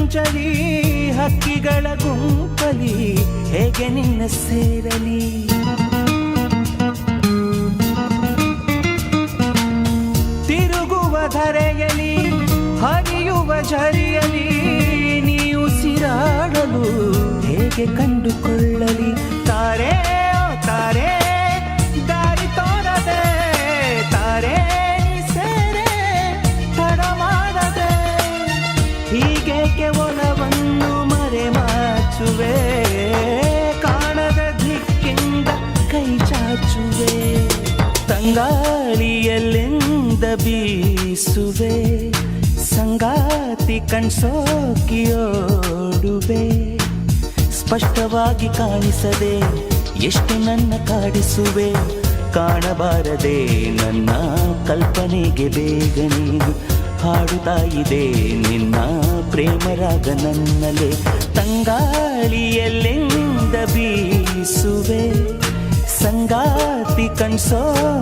ಮಿಂಚಲಿ ಹಕ್ಕಿಗಳ ಗುಂಪಲಿ ಹೇಗೆ ನಿನ್ನ ಸೇರಲಿ. ತಿರುಗುವ ಧರೆಯಲಿ ಹರಿಯುವ ಝರಿಯಲಿ ನೀ ಉಸಿರಾಡಲು ಹೇಗೆ ಕಂಡುಕೊಳ್ಳಲಿ. ತಾರೆ ಓ ತಾರೆ ದಾರಿ ತೋರದೆ, ತಾರೆ ಸೇರೆ ತಡ ಮಾಡದೆ, ಹೀಗೇಕೆ ಒಲವನ್ನು ಮರೆಮಾಚುವೆ, ಕಾಣದ ದಿಕ್ಕಿಂದ ಕೈ ಚಾಚುವೆ. ತಂಗಾಳಿಯಲ್ಲೆಂದ ಬೀಸುವೆ, ಸಂಗಾತಿ ಕಣ್ಸೋಕಿಯೋಡುವೆ. ಸ್ಪಷ್ಟವಾಗಿ ಕಾಣಿಸದೆ ಎಷ್ಟು ನನ್ನ ಕಾಡಿಸುವೆ, ಕಾಣಬಾರದೆ ನನ್ನ ಕಲ್ಪನೆಗೆ ಬೇಗ ನೀನು ಹಾಡುತ್ತಾ ಇದೆ ನಿನ್ನ ಪ್ರೇಮರಾಗ ನನ್ನಲೆ. ತಂಗಾಳಿಯಲ್ಲೆಂದ ಬೀಸುವೆ, ಸಂಗಾತಿ ಕಣ್ಸೋಕಿಯೋಡುವೆ.